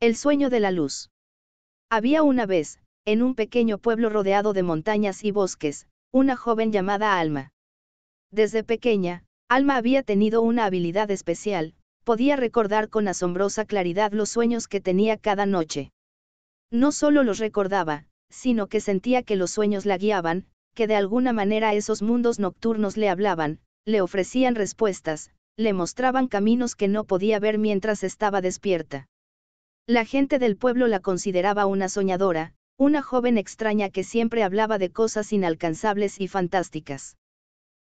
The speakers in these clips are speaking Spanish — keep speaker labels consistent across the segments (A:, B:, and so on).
A: El sueño de la luz. Había una vez, en un pequeño pueblo rodeado de montañas y bosques, una joven llamada Alma. Desde pequeña, Alma había tenido una habilidad especial, podía recordar con asombrosa claridad los sueños que tenía cada noche. No solo los recordaba, sino que sentía que los sueños la guiaban, que de alguna manera esos mundos nocturnos le hablaban, le ofrecían respuestas, le mostraban caminos que no podía ver mientras estaba despierta. La gente del pueblo la consideraba una soñadora, una joven extraña que siempre hablaba de cosas inalcanzables y fantásticas.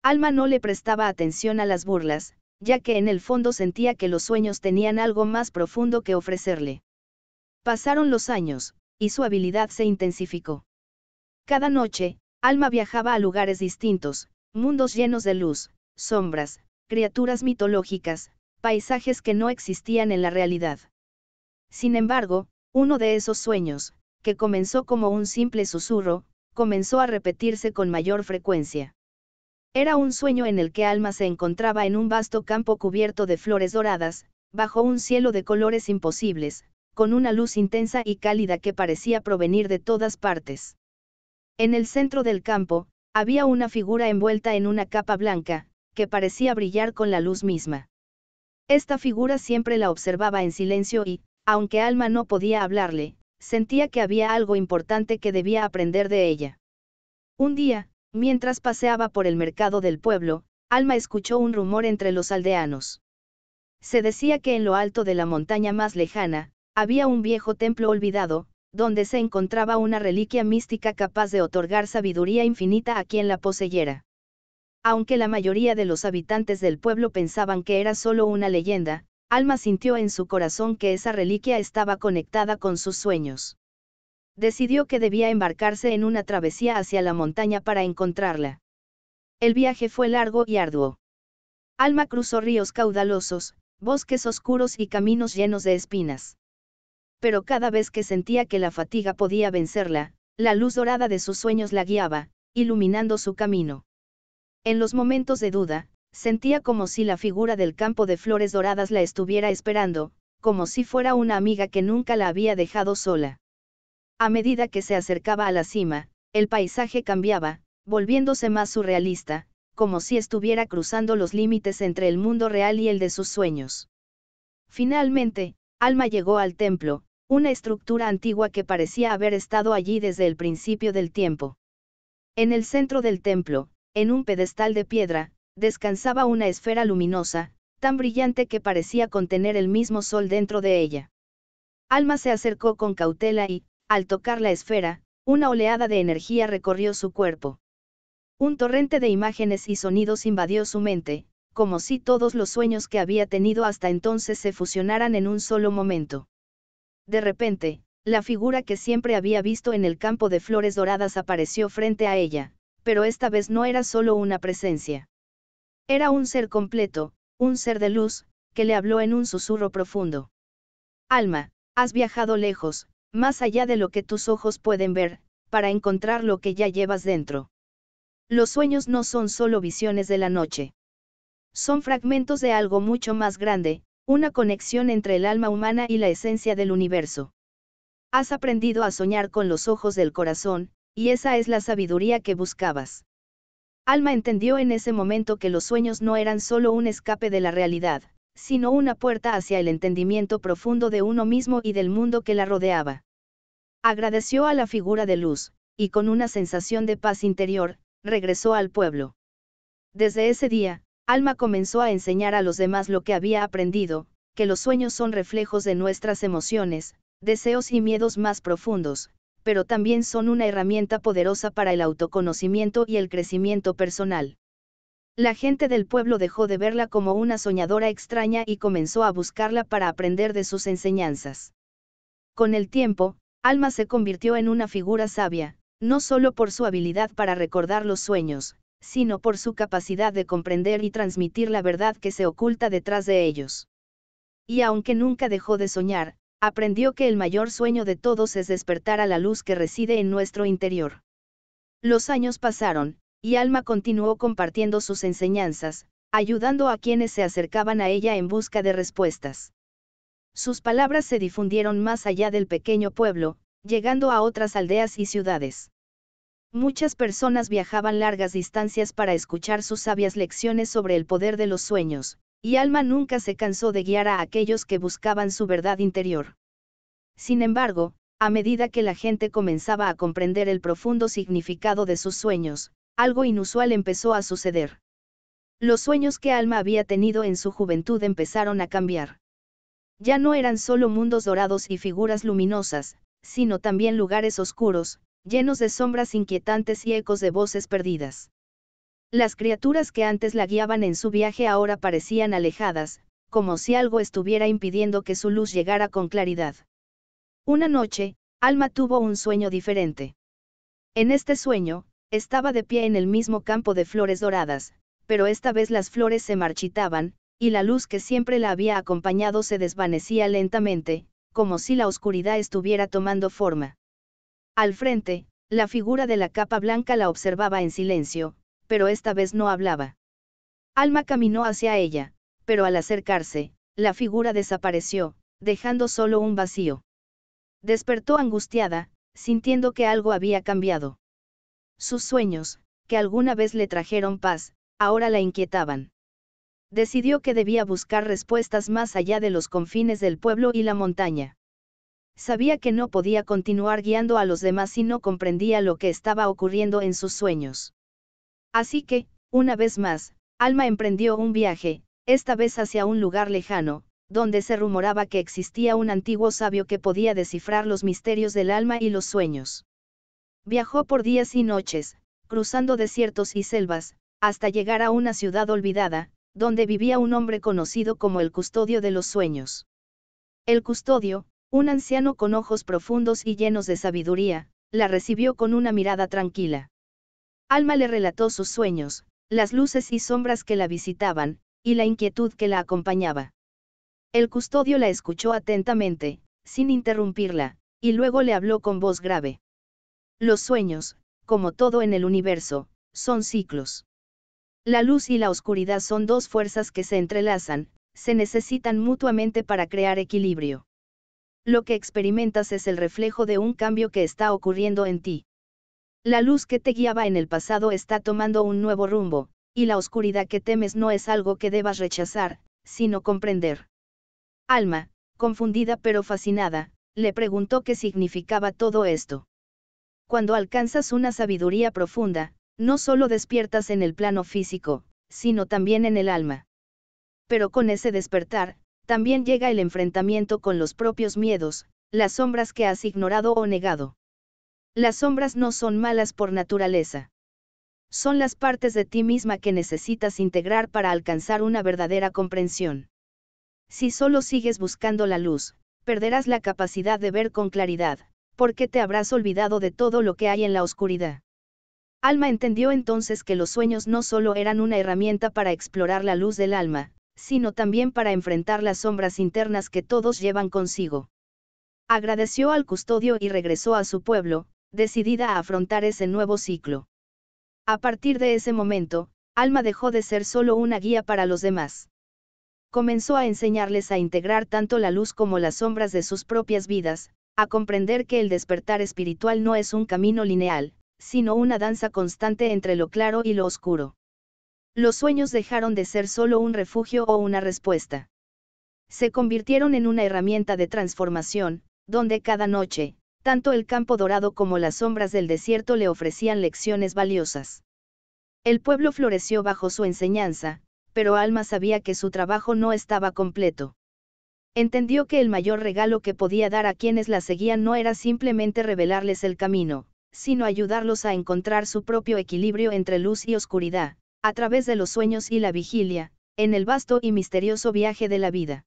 A: Alma no le prestaba atención a las burlas, ya que en el fondo sentía que los sueños tenían algo más profundo que ofrecerle. Pasaron los años, y su habilidad se intensificó. Cada noche, Alma viajaba a lugares distintos, mundos llenos de luz, sombras, criaturas mitológicas, paisajes que no existían en la realidad. Sin embargo, uno de esos sueños, que comenzó como un simple susurro, comenzó a repetirse con mayor frecuencia. Era un sueño en el que Alma se encontraba en un vasto campo cubierto de flores doradas, bajo un cielo de colores imposibles, con una luz intensa y cálida que parecía provenir de todas partes. En el centro del campo, había una figura envuelta en una capa blanca, que parecía brillar con la luz misma. Esta figura siempre la observaba en silencio y, aunque Alma no podía hablarle, sentía que había algo importante que debía aprender de ella. Un día, mientras paseaba por el mercado del pueblo, Alma escuchó un rumor entre los aldeanos. Se decía que en lo alto de la montaña más lejana, había un viejo templo olvidado, donde se encontraba una reliquia mística capaz de otorgar sabiduría infinita a quien la poseyera. Aunque la mayoría de los habitantes del pueblo pensaban que era solo una leyenda, Alma sintió en su corazón que esa reliquia estaba conectada con sus sueños. Decidió que debía embarcarse en una travesía hacia la montaña para encontrarla. El viaje fue largo y arduo. Alma cruzó ríos caudalosos, bosques oscuros y caminos llenos de espinas. Pero cada vez que sentía que la fatiga podía vencerla, la luz dorada de sus sueños la guiaba, iluminando su camino. En los momentos de duda, sentía como si la figura del campo de flores doradas la estuviera esperando, como si fuera una amiga que nunca la había dejado sola. A medida que se acercaba a la cima, el paisaje cambiaba, volviéndose más surrealista, como si estuviera cruzando los límites entre el mundo real y el de sus sueños. Finalmente, Alma llegó al templo, una estructura antigua que parecía haber estado allí desde el principio del tiempo. En el centro del templo, en un pedestal de piedra, descansaba una esfera luminosa, tan brillante que parecía contener el mismo sol dentro de ella. Alma se acercó con cautela y, al tocar la esfera, una oleada de energía recorrió su cuerpo. Un torrente de imágenes y sonidos invadió su mente, como si todos los sueños que había tenido hasta entonces se fusionaran en un solo momento. De repente, la figura que siempre había visto en el campo de flores doradas apareció frente a ella, pero esta vez no era solo una presencia. Era un ser completo, un ser de luz, que le habló en un susurro profundo. Alma, has viajado lejos, más allá de lo que tus ojos pueden ver, para encontrar lo que ya llevas dentro. Los sueños no son solo visiones de la noche. Son fragmentos de algo mucho más grande, una conexión entre el alma humana y la esencia del universo. Has aprendido a soñar con los ojos del corazón, y esa es la sabiduría que buscabas. Alma entendió en ese momento que los sueños no eran solo un escape de la realidad, sino una puerta hacia el entendimiento profundo de uno mismo y del mundo que la rodeaba. Agradeció a la figura de luz, y con una sensación de paz interior, regresó al pueblo. Desde ese día, Alma comenzó a enseñar a los demás lo que había aprendido, que los sueños son reflejos de nuestras emociones, deseos y miedos más profundos, pero también son una herramienta poderosa para el autoconocimiento y el crecimiento personal. La gente del pueblo dejó de verla como una soñadora extraña y comenzó a buscarla para aprender de sus enseñanzas. Con el tiempo, Alma se convirtió en una figura sabia, no solo por su habilidad para recordar los sueños, sino por su capacidad de comprender y transmitir la verdad que se oculta detrás de ellos. Y aunque nunca dejó de soñar, aprendió que el mayor sueño de todos es despertar a la luz que reside en nuestro interior. Los años pasaron, y Alma continuó compartiendo sus enseñanzas, ayudando a quienes se acercaban a ella en busca de respuestas. Sus palabras se difundieron más allá del pequeño pueblo, llegando a otras aldeas y ciudades. Muchas personas viajaban largas distancias para escuchar sus sabias lecciones sobre el poder de los sueños, y Alma nunca se cansó de guiar a aquellos que buscaban su verdad interior. Sin embargo, a medida que la gente comenzaba a comprender el profundo significado de sus sueños, algo inusual empezó a suceder. Los sueños que Alma había tenido en su juventud empezaron a cambiar. Ya no eran solo mundos dorados y figuras luminosas, sino también lugares oscuros, llenos de sombras inquietantes y ecos de voces perdidas. Las criaturas que antes la guiaban en su viaje ahora parecían alejadas, como si algo estuviera impidiendo que su luz llegara con claridad. Una noche, Alma tuvo un sueño diferente. En este sueño, estaba de pie en el mismo campo de flores doradas, pero esta vez las flores se marchitaban, y la luz que siempre la había acompañado se desvanecía lentamente, como si la oscuridad estuviera tomando forma. Al frente, la figura de la capa blanca la observaba en silencio, pero esta vez no hablaba. Alma caminó hacia ella, pero al acercarse, la figura desapareció, dejando solo un vacío. Despertó angustiada, sintiendo que algo había cambiado. Sus sueños, que alguna vez le trajeron paz, ahora la inquietaban. Decidió que debía buscar respuestas más allá de los confines del pueblo y la montaña. Sabía que no podía continuar guiando a los demás si no comprendía lo que estaba ocurriendo en sus sueños. Así que, una vez más, Alma emprendió un viaje, esta vez hacia un lugar lejano, donde se rumoraba que existía un antiguo sabio que podía descifrar los misterios del alma y los sueños. Viajó por días y noches, cruzando desiertos y selvas, hasta llegar a una ciudad olvidada, donde vivía un hombre conocido como el custodio de los sueños. El custodio, un anciano con ojos profundos y llenos de sabiduría, la recibió con una mirada tranquila. Alma le relató sus sueños, las luces y sombras que la visitaban, y la inquietud que la acompañaba. El custodio la escuchó atentamente, sin interrumpirla, y luego le habló con voz grave. Los sueños, como todo en el universo, son ciclos. La luz y la oscuridad son dos fuerzas que se entrelazan, se necesitan mutuamente para crear equilibrio. Lo que experimentas es el reflejo de un cambio que está ocurriendo en ti. La luz que te guiaba en el pasado está tomando un nuevo rumbo, y la oscuridad que temes no es algo que debas rechazar, sino comprender. Alma, confundida pero fascinada, le preguntó qué significaba todo esto. Cuando alcanzas una sabiduría profunda, no solo despiertas en el plano físico, sino también en el alma. Pero con ese despertar, también llega el enfrentamiento con los propios miedos, las sombras que has ignorado o negado. Las sombras no son malas por naturaleza. Son las partes de ti misma que necesitas integrar para alcanzar una verdadera comprensión. Si solo sigues buscando la luz, perderás la capacidad de ver con claridad, porque te habrás olvidado de todo lo que hay en la oscuridad. Alma entendió entonces que los sueños no solo eran una herramienta para explorar la luz del alma, sino también para enfrentar las sombras internas que todos llevan consigo. Agradeció al custodio y regresó a su pueblo, decidida a afrontar ese nuevo ciclo. A partir de ese momento, Alma dejó de ser solo una guía para los demás. Comenzó a enseñarles a integrar tanto la luz como las sombras de sus propias vidas, a comprender que el despertar espiritual no es un camino lineal, sino una danza constante entre lo claro y lo oscuro. Los sueños dejaron de ser solo un refugio o una respuesta. Se convirtieron en una herramienta de transformación, donde cada noche, tanto el campo dorado como las sombras del desierto le ofrecían lecciones valiosas. El pueblo floreció bajo su enseñanza, pero Alma sabía que su trabajo no estaba completo. Entendió que el mayor regalo que podía dar a quienes la seguían no era simplemente revelarles el camino, sino ayudarlos a encontrar su propio equilibrio entre luz y oscuridad, a través de los sueños y la vigilia, en el vasto y misterioso viaje de la vida.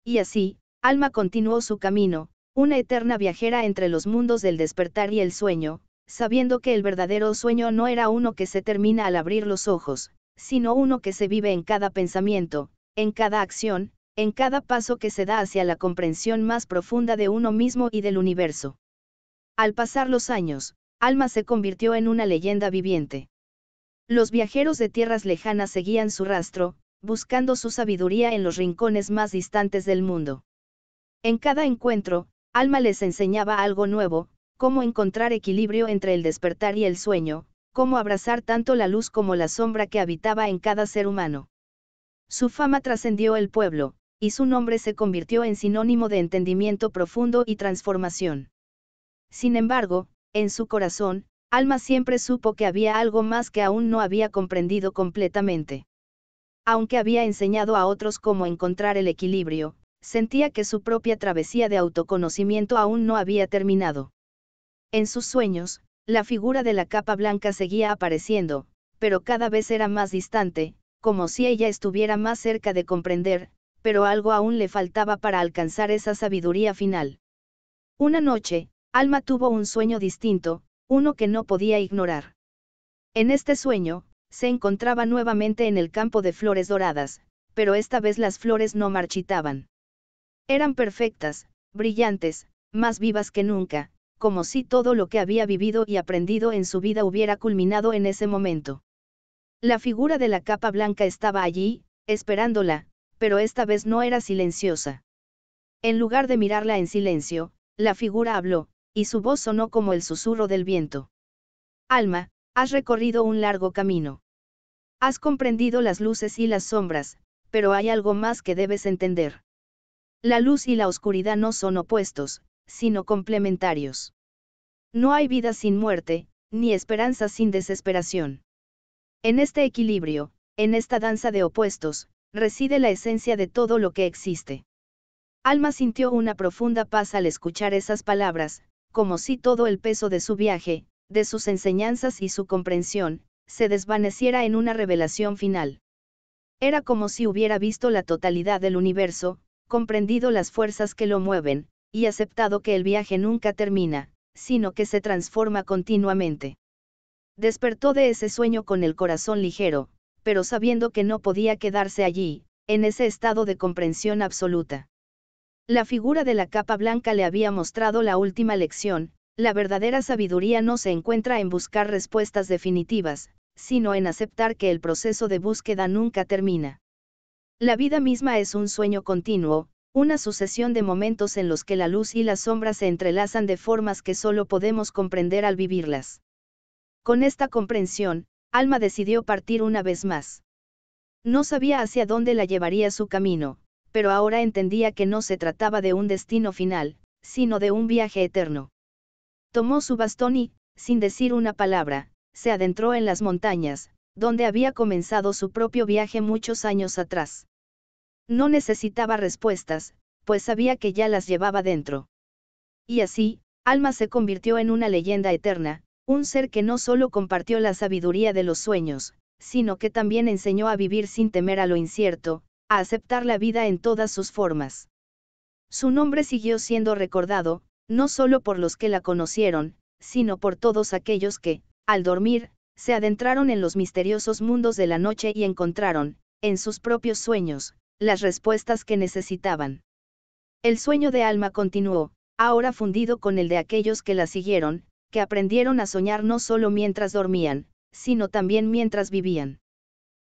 A: Y así, Alma continuó su camino, una eterna viajera entre los mundos del despertar y el sueño, sabiendo que el verdadero sueño no era uno que se termina al abrir los ojos, sino uno que se vive en cada pensamiento, en cada acción, en cada paso que se da hacia la comprensión más profunda de uno mismo y del universo. Al pasar los años, Alma se convirtió en una leyenda viviente. Los viajeros de tierras lejanas seguían su rastro, buscando su sabiduría en los rincones más distantes del mundo. En cada encuentro, Alma les enseñaba algo nuevo, cómo encontrar equilibrio entre el despertar y el sueño, cómo abrazar tanto la luz como la sombra que habitaba en cada ser humano. Su fama trascendió el pueblo, y su nombre se convirtió en sinónimo de entendimiento profundo y transformación. Sin embargo, en su corazón, Alma siempre supo que había algo más que aún no había comprendido completamente. Aunque había enseñado a otros cómo encontrar el equilibrio, sentía que su propia travesía de autoconocimiento aún no había terminado. En sus sueños, la figura de la capa blanca seguía apareciendo, pero cada vez era más distante, como si ella estuviera más cerca de comprender, pero algo aún le faltaba para alcanzar esa sabiduría final. Una noche, Alma tuvo un sueño distinto, uno que no podía ignorar. En este sueño, se encontraba nuevamente en el campo de flores doradas, pero esta vez las flores no marchitaban. Eran perfectas, brillantes, más vivas que nunca, como si todo lo que había vivido y aprendido en su vida hubiera culminado en ese momento. La figura de la capa blanca estaba allí, esperándola, pero esta vez no era silenciosa. En lugar de mirarla en silencio, la figura habló, y su voz sonó como el susurro del viento. Alma, has recorrido un largo camino. Has comprendido las luces y las sombras, pero hay algo más que debes entender. La luz y la oscuridad no son opuestos, sino complementarios. No hay vida sin muerte, ni esperanza sin desesperación. En este equilibrio, en esta danza de opuestos, reside la esencia de todo lo que existe. Alma sintió una profunda paz al escuchar esas palabras, como si todo el peso de su viaje, de sus enseñanzas y su comprensión, se desvaneciera en una revelación final. Era como si hubiera visto la totalidad del universo, comprendido las fuerzas que lo mueven, y aceptado que el viaje nunca termina, sino que se transforma continuamente. Despertó de ese sueño con el corazón ligero, pero sabiendo que no podía quedarse allí, en ese estado de comprensión absoluta. La figura de la capa blanca le había mostrado la última lección: la verdadera sabiduría no se encuentra en buscar respuestas definitivas, sino en aceptar que el proceso de búsqueda nunca termina. La vida misma es un sueño continuo, una sucesión de momentos en los que la luz y la sombra se entrelazan de formas que solo podemos comprender al vivirlas. Con esta comprensión, Alma decidió partir una vez más. No sabía hacia dónde la llevaría su camino, pero ahora entendía que no se trataba de un destino final, sino de un viaje eterno. Tomó su bastón y, sin decir una palabra, se adentró en las montañas, donde había comenzado su propio viaje muchos años atrás. No necesitaba respuestas, pues sabía que ya las llevaba dentro. Y así, Alma se convirtió en una leyenda eterna, un ser que no solo compartió la sabiduría de los sueños, sino que también enseñó a vivir sin temer a lo incierto, a aceptar la vida en todas sus formas. Su nombre siguió siendo recordado, no solo por los que la conocieron, sino por todos aquellos que, al dormir, se adentraron en los misteriosos mundos de la noche y encontraron, en sus propios sueños, las respuestas que necesitaban. El sueño de Alma continuó, ahora fundido con el de aquellos que la siguieron, que aprendieron a soñar no solo mientras dormían, sino también mientras vivían.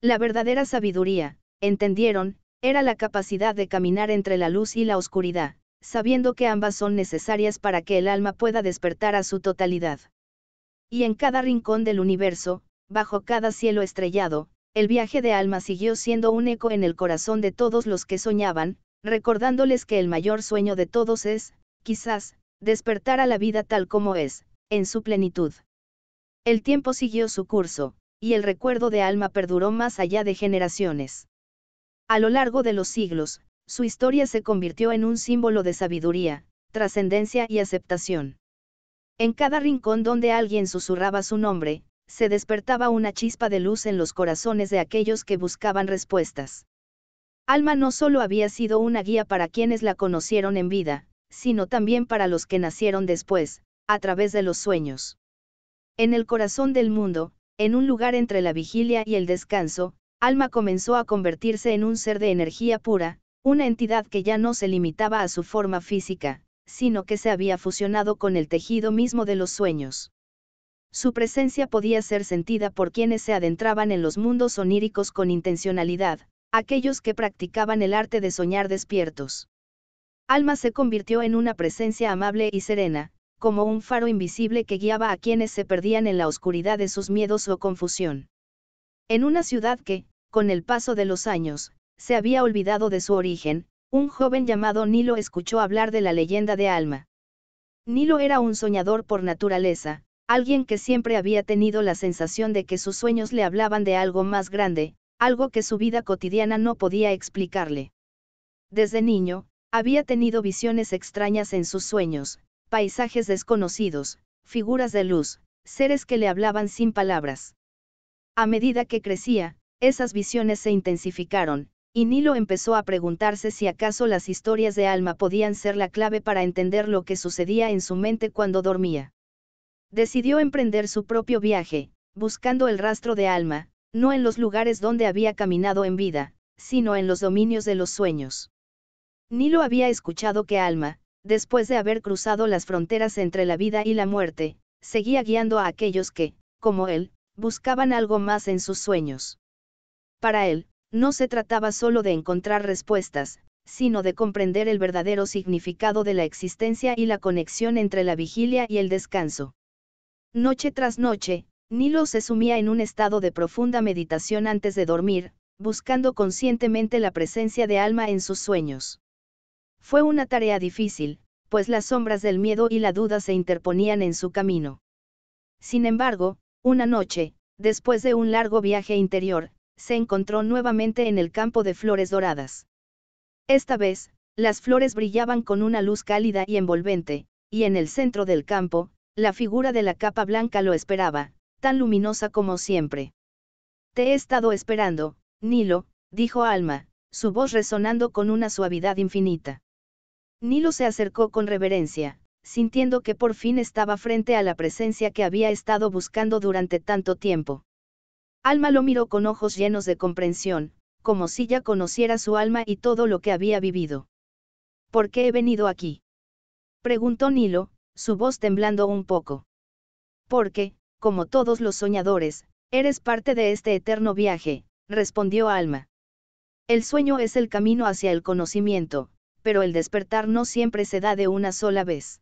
A: La verdadera sabiduría, entendieron, era la capacidad de caminar entre la luz y la oscuridad, sabiendo que ambas son necesarias para que el alma pueda despertar a su totalidad. Y en cada rincón del universo, bajo cada cielo estrellado, el viaje de Alma siguió siendo un eco en el corazón de todos los que soñaban, recordándoles que el mayor sueño de todos es, quizás, despertar a la vida tal como es, en su plenitud. El tiempo siguió su curso, y el recuerdo de Alma perduró más allá de generaciones. A lo largo de los siglos, su historia se convirtió en un símbolo de sabiduría, trascendencia y aceptación. En cada rincón donde alguien susurraba su nombre, se despertaba una chispa de luz en los corazones de aquellos que buscaban respuestas. Alma no solo había sido una guía para quienes la conocieron en vida, sino también para los que nacieron después, a través de los sueños. En el corazón del mundo, en un lugar entre la vigilia y el descanso, Alma comenzó a convertirse en un ser de energía pura, una entidad que ya no se limitaba a su forma física, sino que se había fusionado con el tejido mismo de los sueños. Su presencia podía ser sentida por quienes se adentraban en los mundos oníricos con intencionalidad, aquellos que practicaban el arte de soñar despiertos. Alma se convirtió en una presencia amable y serena, como un faro invisible que guiaba a quienes se perdían en la oscuridad de sus miedos o confusión. En una ciudad que, con el paso de los años, se había olvidado de su origen, un joven llamado Nilo escuchó hablar de la leyenda de Alma. Nilo era un soñador por naturaleza, alguien que siempre había tenido la sensación de que sus sueños le hablaban de algo más grande, algo que su vida cotidiana no podía explicarle. Desde niño, había tenido visiones extrañas en sus sueños, paisajes desconocidos, figuras de luz, seres que le hablaban sin palabras. A medida que crecía, esas visiones se intensificaron, y Nilo empezó a preguntarse si acaso las historias de Alma podían ser la clave para entender lo que sucedía en su mente cuando dormía. Decidió emprender su propio viaje, buscando el rastro de Alma, no en los lugares donde había caminado en vida, sino en los dominios de los sueños. Nilo había escuchado que Alma, después de haber cruzado las fronteras entre la vida y la muerte, seguía guiando a aquellos que, como él, buscaban algo más en sus sueños. Para él, no se trataba solo de encontrar respuestas, sino de comprender el verdadero significado de la existencia y la conexión entre la vigilia y el descanso. Noche tras noche, Nilo se sumía en un estado de profunda meditación antes de dormir, buscando conscientemente la presencia de Alma en sus sueños. Fue una tarea difícil, pues las sombras del miedo y la duda se interponían en su camino. Sin embargo, una noche, después de un largo viaje interior, se encontró nuevamente en el campo de flores doradas. Esta vez, las flores brillaban con una luz cálida y envolvente, y en el centro del campo, la figura de la capa blanca lo esperaba, tan luminosa como siempre. «Te he estado esperando, Nilo», dijo Alma, su voz resonando con una suavidad infinita. Nilo se acercó con reverencia, sintiendo que por fin estaba frente a la presencia que había estado buscando durante tanto tiempo. Alma lo miró con ojos llenos de comprensión, como si ya conociera su alma y todo lo que había vivido. «¿Por qué he venido aquí?», preguntó Nilo, su voz temblando un poco. «Porque, como todos los soñadores, eres parte de este eterno viaje», respondió Alma. «El sueño es el camino hacia el conocimiento, pero el despertar no siempre se da de una sola vez.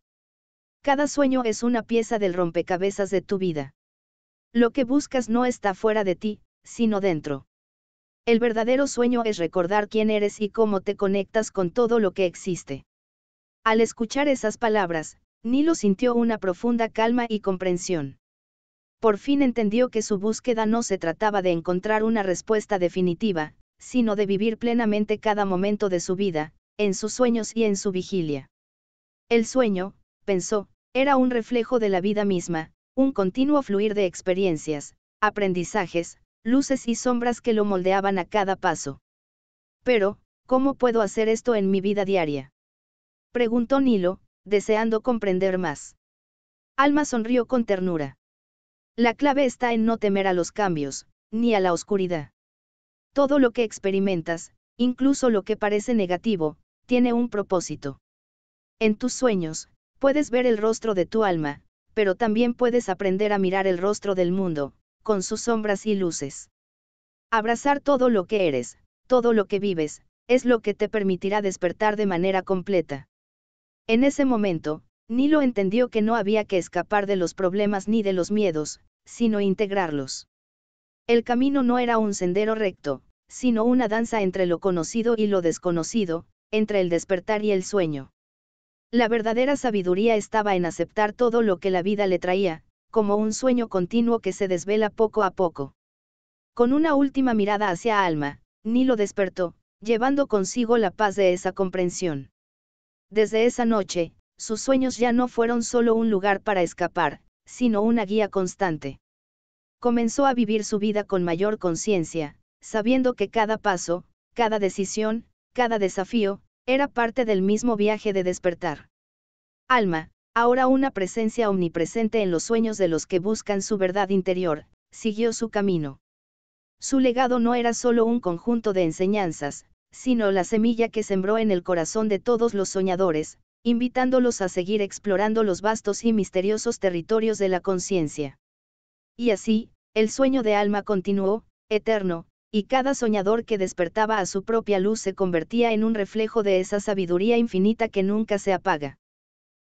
A: Cada sueño es una pieza del rompecabezas de tu vida. Lo que buscas no está fuera de ti, sino dentro. El verdadero sueño es recordar quién eres y cómo te conectas con todo lo que existe». Al escuchar esas palabras, Nilo sintió una profunda calma y comprensión. Por fin entendió que su búsqueda no se trataba de encontrar una respuesta definitiva, sino de vivir plenamente cada momento de su vida, en sus sueños y en su vigilia. El sueño, pensó, era un reflejo de la vida misma, un continuo fluir de experiencias, aprendizajes, luces y sombras que lo moldeaban a cada paso. «Pero, ¿cómo puedo hacer esto en mi vida diaria?», preguntó Nilo, deseando comprender más. Alma sonrió con ternura. «La clave está en no temer a los cambios, ni a la oscuridad. Todo lo que experimentas, incluso lo que parece negativo, tiene un propósito. En tus sueños, puedes ver el rostro de tu alma, pero también puedes aprender a mirar el rostro del mundo, con sus sombras y luces. Abrazar todo lo que eres, todo lo que vives, es lo que te permitirá despertar de manera completa». En ese momento, Nilo entendió que no había que escapar de los problemas ni de los miedos, sino integrarlos. El camino no era un sendero recto, sino una danza entre lo conocido y lo desconocido, entre el despertar y el sueño. La verdadera sabiduría estaba en aceptar todo lo que la vida le traía, como un sueño continuo que se desvela poco a poco. Con una última mirada hacia Alma, Nilo despertó, llevando consigo la paz de esa comprensión. Desde esa noche, sus sueños ya no fueron solo un lugar para escapar, sino una guía constante. Comenzó a vivir su vida con mayor conciencia, sabiendo que cada paso, cada decisión, cada desafío, era parte del mismo viaje de despertar. Alma, ahora una presencia omnipresente en los sueños de los que buscan su verdad interior, siguió su camino. Su legado no era solo un conjunto de enseñanzas, sino la semilla que sembró en el corazón de todos los soñadores, invitándolos a seguir explorando los vastos y misteriosos territorios de la conciencia. Y así, el sueño de Alma continuó, eterno, y cada soñador que despertaba a su propia luz se convertía en un reflejo de esa sabiduría infinita que nunca se apaga.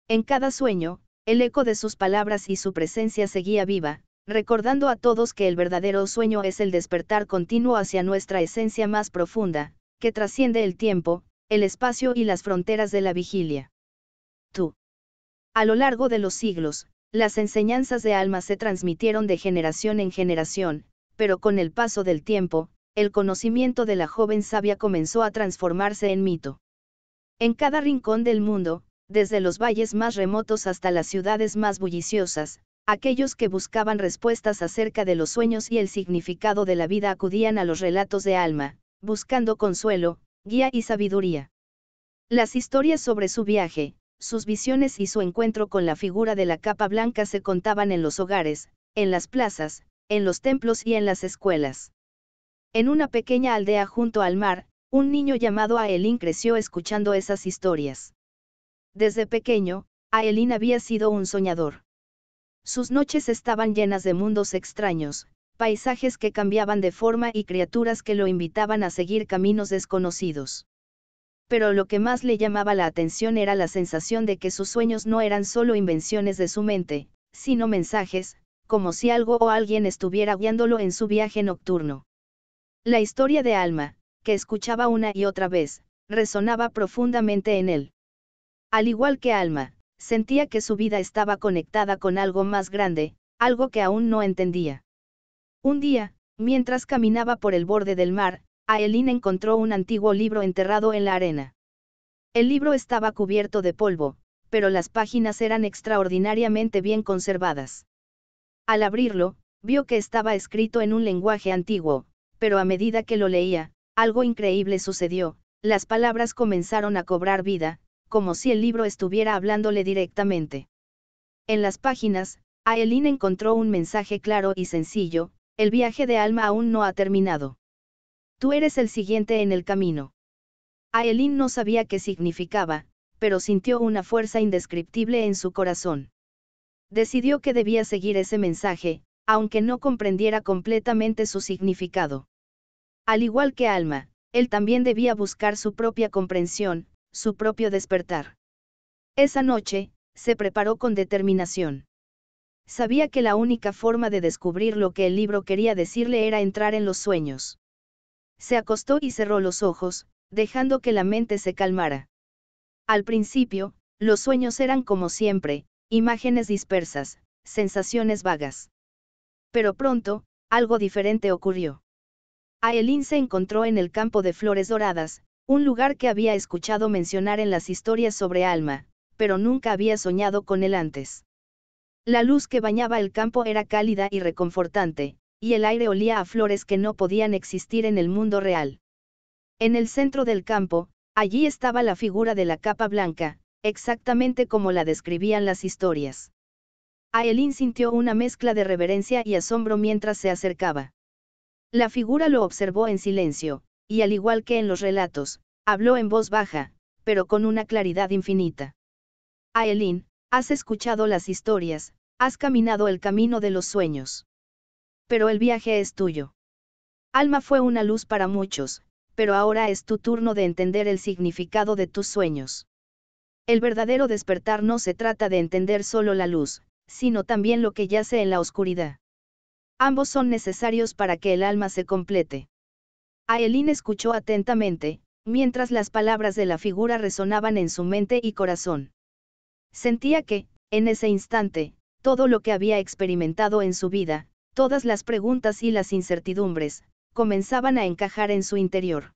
A: En cada sueño, el eco de sus palabras y su presencia seguía viva, recordando a todos que el verdadero sueño es el despertar continuo hacia nuestra esencia más profunda, que trasciende el tiempo, el espacio y las fronteras de la vigilia. Tú. A lo largo de los siglos, las enseñanzas de Alma se transmitieron de generación en generación, pero con el paso del tiempo, el conocimiento de la joven sabia comenzó a transformarse en mito. En cada rincón del mundo, desde los valles más remotos hasta las ciudades más bulliciosas, aquellos que buscaban respuestas acerca de los sueños y el significado de la vida acudían a los relatos de Alma, buscando consuelo, guía y sabiduría. Las historias sobre su viaje, sus visiones y su encuentro con la figura de la capa blanca se contaban en los hogares, en las plazas, en los templos y en las escuelas. En una pequeña aldea junto al mar, un niño llamado Aelin creció escuchando esas historias. Desde pequeño, Aelin había sido un soñador. Sus noches estaban llenas de mundos extraños, paisajes que cambiaban de forma y criaturas que lo invitaban a seguir caminos desconocidos. Pero lo que más le llamaba la atención era la sensación de que sus sueños no eran solo invenciones de su mente, sino mensajes, como si algo o alguien estuviera guiándolo en su viaje nocturno. La historia de Alma, que escuchaba una y otra vez, resonaba profundamente en él. Al igual que Alma, sentía que su vida estaba conectada con algo más grande, algo que aún no entendía. Un día, mientras caminaba por el borde del mar, Aelin encontró un antiguo libro enterrado en la arena. El libro estaba cubierto de polvo, pero las páginas eran extraordinariamente bien conservadas. Al abrirlo, vio que estaba escrito en un lenguaje antiguo, pero a medida que lo leía, algo increíble sucedió, las palabras comenzaron a cobrar vida, como si el libro estuviera hablándole directamente. En las páginas, Aelin encontró un mensaje claro y sencillo: el viaje de Alma aún no ha terminado. Tú eres el siguiente en el camino. Aelin no sabía qué significaba, pero sintió una fuerza indescriptible en su corazón. Decidió que debía seguir ese mensaje, aunque no comprendiera completamente su significado. Al igual que Alma, él también debía buscar su propia comprensión, su propio despertar. Esa noche, se preparó con determinación. Sabía que la única forma de descubrir lo que el libro quería decirle era entrar en los sueños. Se acostó y cerró los ojos, dejando que la mente se calmara. Al principio, los sueños eran como siempre, imágenes dispersas, sensaciones vagas. Pero pronto, algo diferente ocurrió. Aelin se encontró en el campo de flores doradas, un lugar que había escuchado mencionar en las historias sobre Alma, pero nunca había soñado con él antes. La luz que bañaba el campo era cálida y reconfortante, y el aire olía a flores que no podían existir en el mundo real. En el centro del campo, allí estaba la figura de la capa blanca, exactamente como la describían las historias. Aelin sintió una mezcla de reverencia y asombro mientras se acercaba. La figura lo observó en silencio, y al igual que en los relatos, habló en voz baja, pero con una claridad infinita. Aelin, has escuchado las historias, has caminado el camino de los sueños. Pero el viaje es tuyo. Alma fue una luz para muchos, pero ahora es tu turno de entender el significado de tus sueños. El verdadero despertar no se trata de entender solo la luz, sino también lo que yace en la oscuridad. Ambos son necesarios para que el alma se complete. Aelin escuchó atentamente, mientras las palabras de la figura resonaban en su mente y corazón. Sentía que, en ese instante, todo lo que había experimentado en su vida, todas las preguntas y las incertidumbres, comenzaban a encajar en su interior.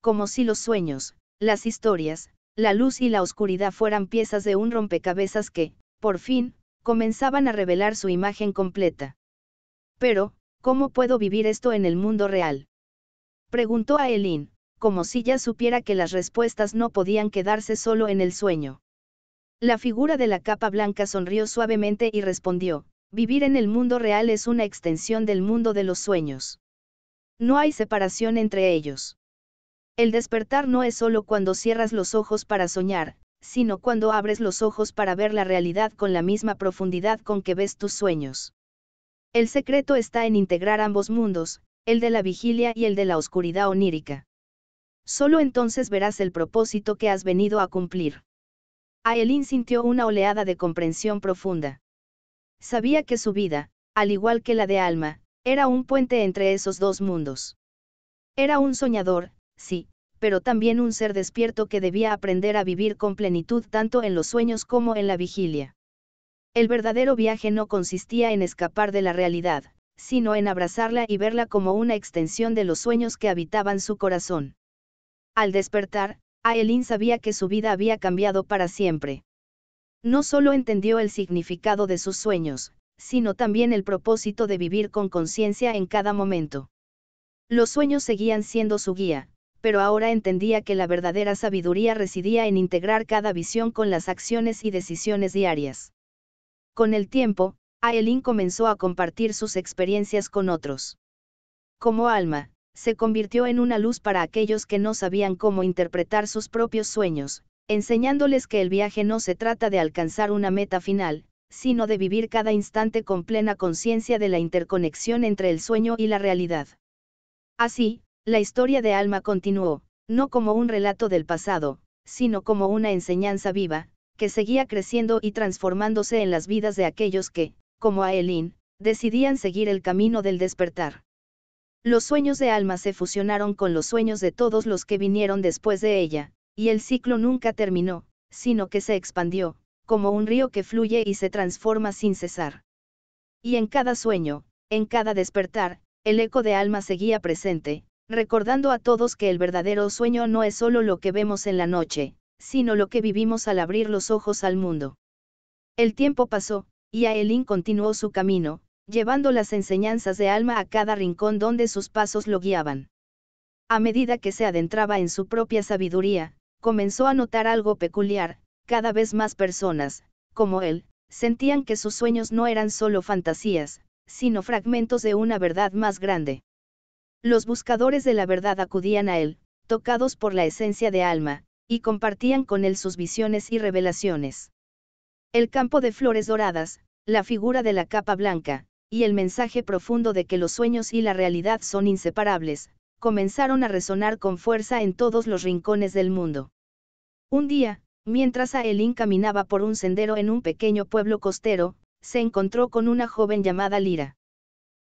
A: Como si los sueños, las historias, la luz y la oscuridad fueran piezas de un rompecabezas que, por fin, comenzaban a revelar su imagen completa. Pero, ¿cómo puedo vivir esto en el mundo real?, preguntó Aelin, como si ya supiera que las respuestas no podían quedarse solo en el sueño. La figura de la capa blanca sonrió suavemente y respondió: vivir en el mundo real es una extensión del mundo de los sueños. No hay separación entre ellos. El despertar no es solo cuando cierras los ojos para soñar, sino cuando abres los ojos para ver la realidad con la misma profundidad con que ves tus sueños. El secreto está en integrar ambos mundos, el de la vigilia y el de la oscuridad onírica. Solo entonces verás el propósito que has venido a cumplir. Aelin sintió una oleada de comprensión profunda. Sabía que su vida, al igual que la de Alma, era un puente entre esos dos mundos. Era un soñador, sí, pero también un ser despierto que debía aprender a vivir con plenitud tanto en los sueños como en la vigilia. El verdadero viaje no consistía en escapar de la realidad, sino en abrazarla y verla como una extensión de los sueños que habitaban su corazón. Al despertar, Aelin sabía que su vida había cambiado para siempre. No solo entendió el significado de sus sueños, sino también el propósito de vivir con conciencia en cada momento. Los sueños seguían siendo su guía, pero ahora entendía que la verdadera sabiduría residía en integrar cada visión con las acciones y decisiones diarias. Con el tiempo, Aelin comenzó a compartir sus experiencias con otros. Como Alma, se convirtió en una luz para aquellos que no sabían cómo interpretar sus propios sueños, enseñándoles que el viaje no se trata de alcanzar una meta final, sino de vivir cada instante con plena conciencia de la interconexión entre el sueño y la realidad. Así, la historia de Alma continuó, no como un relato del pasado, sino como una enseñanza viva, que seguía creciendo y transformándose en las vidas de aquellos que, como Aelin, decidían seguir el camino del despertar. Los sueños de Alma se fusionaron con los sueños de todos los que vinieron después de ella, y el ciclo nunca terminó, sino que se expandió, como un río que fluye y se transforma sin cesar. Y en cada sueño, en cada despertar, el eco de Alma seguía presente, recordando a todos que el verdadero sueño no es solo lo que vemos en la noche, sino lo que vivimos al abrir los ojos al mundo. El tiempo pasó, y Aelin continuó su camino, llevando las enseñanzas de Alma a cada rincón donde sus pasos lo guiaban. A medida que se adentraba en su propia sabiduría, comenzó a notar algo peculiar: cada vez más personas, como él, sentían que sus sueños no eran solo fantasías, sino fragmentos de una verdad más grande. Los buscadores de la verdad acudían a él, tocados por la esencia de Alma, y compartían con él sus visiones y revelaciones. El campo de flores doradas, la figura de la capa blanca, y el mensaje profundo de que los sueños y la realidad son inseparables, comenzaron a resonar con fuerza en todos los rincones del mundo. Un día, mientras Aelin caminaba por un sendero en un pequeño pueblo costero, se encontró con una joven llamada Lyra.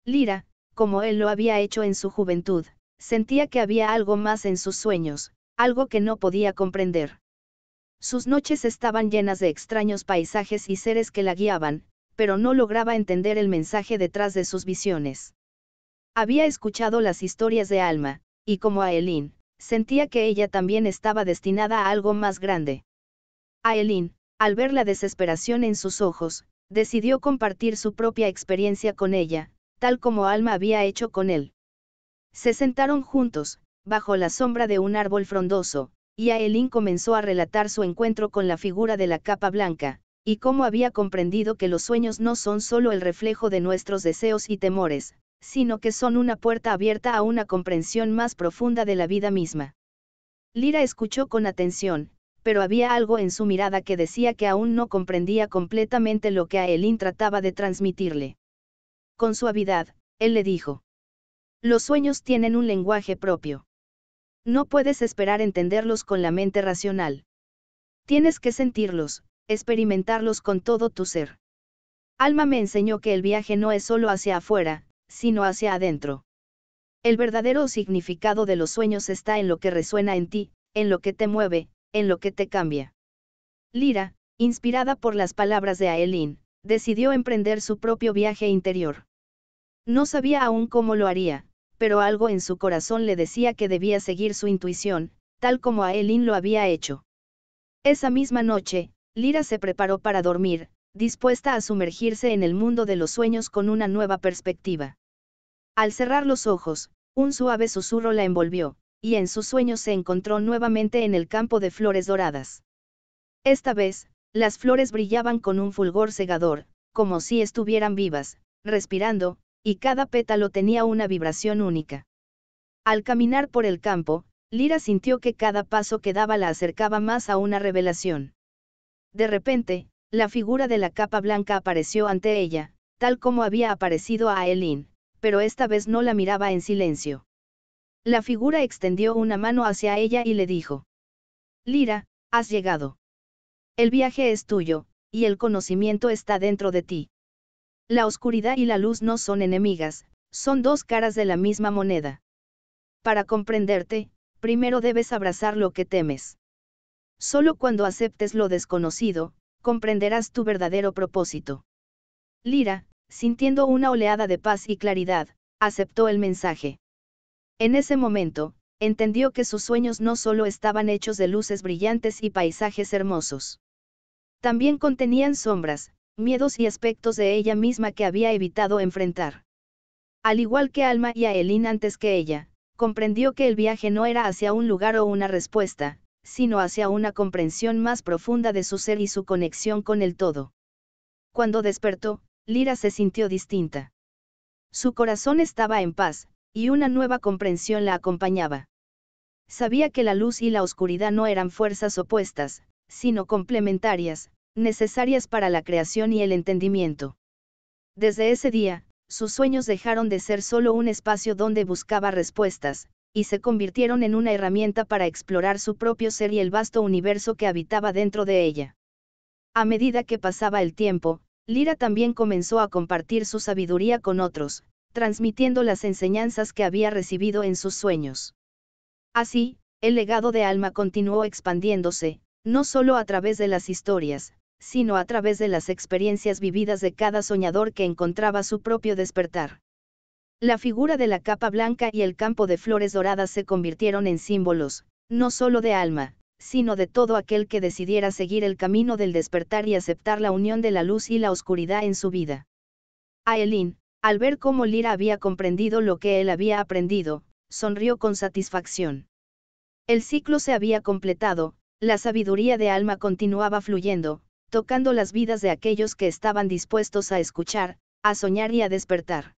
A: Lyra, como él lo había hecho en su juventud, sentía que había algo más en sus sueños, algo que no podía comprender. Sus noches estaban llenas de extraños paisajes y seres que la guiaban, pero no lograba entender el mensaje detrás de sus visiones. Había escuchado las historias de Alma, y como Aelin, sentía que ella también estaba destinada a algo más grande. Aelin, al ver la desesperación en sus ojos, decidió compartir su propia experiencia con ella, tal como Alma había hecho con él. Se sentaron juntos, bajo la sombra de un árbol frondoso, y Aelin comenzó a relatar su encuentro con la figura de la capa blanca, y cómo había comprendido que los sueños no son solo el reflejo de nuestros deseos y temores, sino que son una puerta abierta a una comprensión más profunda de la vida misma. Lyra escuchó con atención, pero había algo en su mirada que decía que aún no comprendía completamente lo que Aelin trataba de transmitirle. Con suavidad, él le dijo: los sueños tienen un lenguaje propio. No puedes esperar entenderlos con la mente racional. Tienes que sentirlos, experimentarlos con todo tu ser. Alma me enseñó que el viaje no es solo hacia afuera, sino hacia adentro. El verdadero significado de los sueños está en lo que resuena en ti, en lo que te mueve, en lo que te cambia. Lyra, inspirada por las palabras de Aelin, decidió emprender su propio viaje interior. No sabía aún cómo lo haría, pero algo en su corazón le decía que debía seguir su intuición, tal como Aelin lo había hecho. Esa misma noche, Lyra se preparó para dormir, dispuesta a sumergirse en el mundo de los sueños con una nueva perspectiva. Al cerrar los ojos, un suave susurro la envolvió, y en sus sueños se encontró nuevamente en el campo de flores doradas. Esta vez, las flores brillaban con un fulgor cegador, como si estuvieran vivas, respirando, y cada pétalo tenía una vibración única. Al caminar por el campo, Lyra sintió que cada paso que daba la acercaba más a una revelación. De repente, la figura de la capa blanca apareció ante ella, tal como había aparecido a Aelin, pero esta vez no la miraba en silencio. La figura extendió una mano hacia ella y le dijo: Lyra, has llegado. El viaje es tuyo, y el conocimiento está dentro de ti. La oscuridad y la luz no son enemigas, son dos caras de la misma moneda. Para comprenderte, primero debes abrazar lo que temes. Solo cuando aceptes lo desconocido, comprenderás tu verdadero propósito. Lyra, sintiendo una oleada de paz y claridad, aceptó el mensaje. En ese momento, entendió que sus sueños no solo estaban hechos de luces brillantes y paisajes hermosos. También contenían sombras, miedos y aspectos de ella misma que había evitado enfrentar. Al igual que Alma y Aelin antes que ella, comprendió que el viaje no era hacia un lugar o una respuesta, sino hacia una comprensión más profunda de su ser y su conexión con el todo. Cuando despertó, Lyra se sintió distinta. Su corazón estaba en paz, y una nueva comprensión la acompañaba. Sabía que la luz y la oscuridad no eran fuerzas opuestas, sino complementarias, necesarias para la creación y el entendimiento. Desde ese día, sus sueños dejaron de ser solo un espacio donde buscaba respuestas, y se convirtieron en una herramienta para explorar su propio ser y el vasto universo que habitaba dentro de ella. A medida que pasaba el tiempo, Lyra también comenzó a compartir su sabiduría con otros, transmitiendo las enseñanzas que había recibido en sus sueños. Así, el legado de Alma continuó expandiéndose, no solo a través de las historias, sino a través de las experiencias vividas de cada soñador que encontraba su propio despertar. La figura de la capa blanca y el campo de flores doradas se convirtieron en símbolos, no solo de Alma, sino de todo aquel que decidiera seguir el camino del despertar y aceptar la unión de la luz y la oscuridad en su vida. Aelin, al ver cómo Lyra había comprendido lo que él había aprendido, sonrió con satisfacción. El ciclo se había completado, la sabiduría de Alma continuaba fluyendo, tocando las vidas de aquellos que estaban dispuestos a escuchar, a soñar y a despertar.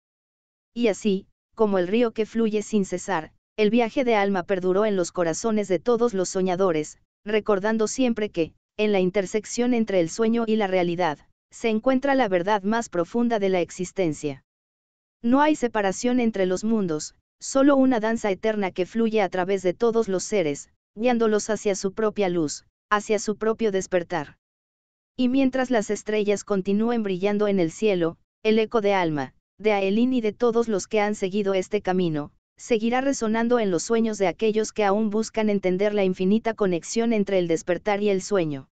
A: Y así, como el río que fluye sin cesar, el viaje de Alma perduró en los corazones de todos los soñadores, recordando siempre que, en la intersección entre el sueño y la realidad, se encuentra la verdad más profunda de la existencia. No hay separación entre los mundos, solo una danza eterna que fluye a través de todos los seres, guiándolos hacia su propia luz, hacia su propio despertar. Y mientras las estrellas continúen brillando en el cielo, el eco de Alma, de Aelin y de todos los que han seguido este camino, seguirá resonando en los sueños de aquellos que aún buscan entender la infinita conexión entre el despertar y el sueño.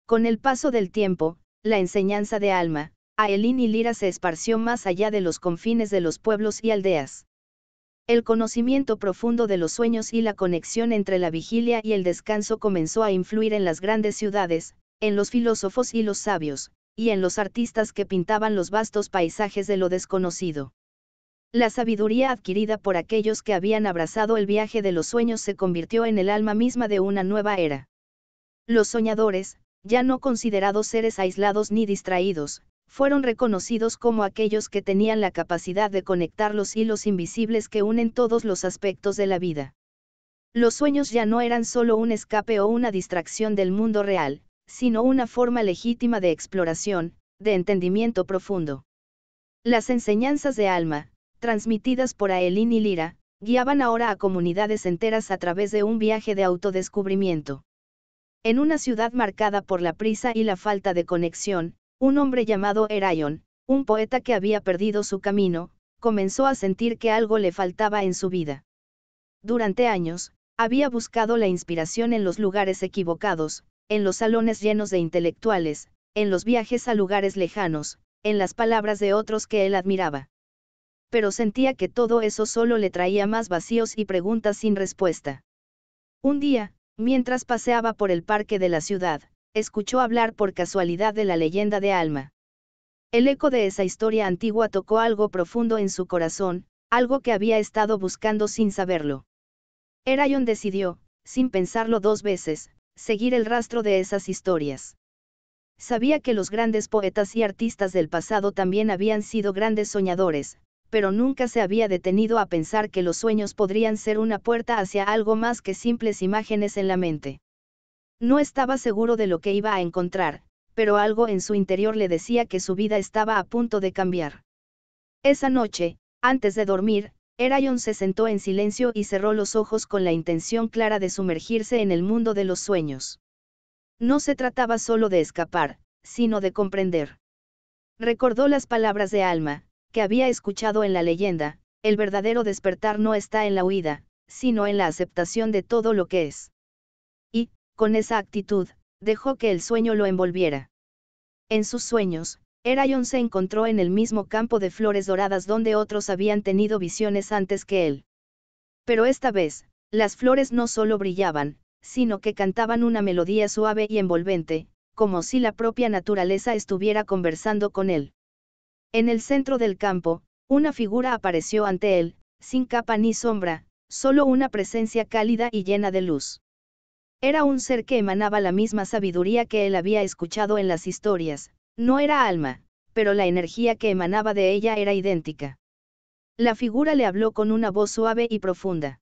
A: Con el paso del tiempo, la enseñanza de Alma, Aelin y Lyra se esparció más allá de los confines de los pueblos y aldeas. El conocimiento profundo de los sueños y la conexión entre la vigilia y el descanso comenzó a influir en las grandes ciudades, en los filósofos y los sabios, y en los artistas que pintaban los vastos paisajes de lo desconocido. La sabiduría adquirida por aquellos que habían abrazado el viaje de los sueños se convirtió en el alma misma de una nueva era. Los soñadores, ya no considerados seres aislados ni distraídos, fueron reconocidos como aquellos que tenían la capacidad de conectar los hilos invisibles que unen todos los aspectos de la vida. Los sueños ya no eran solo un escape o una distracción del mundo real, sino una forma legítima de exploración, de entendimiento profundo. Las enseñanzas de Alma, transmitidas por Aelin y Lyra, guiaban ahora a comunidades enteras a través de un viaje de autodescubrimiento. En una ciudad marcada por la prisa y la falta de conexión, un hombre llamado Erayon, un poeta que había perdido su camino, comenzó a sentir que algo le faltaba en su vida. Durante años, había buscado la inspiración en los lugares equivocados, en los salones llenos de intelectuales, en los viajes a lugares lejanos, en las palabras de otros que él admiraba. Pero sentía que todo eso solo le traía más vacíos y preguntas sin respuesta. Un día, mientras paseaba por el parque de la ciudad, escuchó hablar por casualidad de la leyenda de Alma. El eco de esa historia antigua tocó algo profundo en su corazón, algo que había estado buscando sin saberlo. Erayon decidió, sin pensarlo dos veces, seguir el rastro de esas historias. Sabía que los grandes poetas y artistas del pasado también habían sido grandes soñadores, pero nunca se había detenido a pensar que los sueños podrían ser una puerta hacia algo más que simples imágenes en la mente. No estaba seguro de lo que iba a encontrar, pero algo en su interior le decía que su vida estaba a punto de cambiar. Esa noche, Antes de dormir, Erayon se sentó en silencio y cerró los ojos con la intención clara de sumergirse en el mundo de los sueños. No se trataba solo de escapar, sino de comprender. Recordó las palabras de Alma, que había escuchado en la leyenda: el verdadero despertar no está en la huida, sino en la aceptación de todo lo que es. Y, con esa actitud, dejó que el sueño lo envolviera. En sus sueños, Erayon se encontró en el mismo campo de flores doradas donde otros habían tenido visiones antes que él. Pero esta vez, las flores no solo brillaban, sino que cantaban una melodía suave y envolvente, como si la propia naturaleza estuviera conversando con él. En el centro del campo, una figura apareció ante él, sin capa ni sombra, solo una presencia cálida y llena de luz. Era un ser que emanaba la misma sabiduría que él había escuchado en las historias. No era Alma, pero la energía que emanaba de ella era idéntica. La figura le habló con una voz suave y profunda.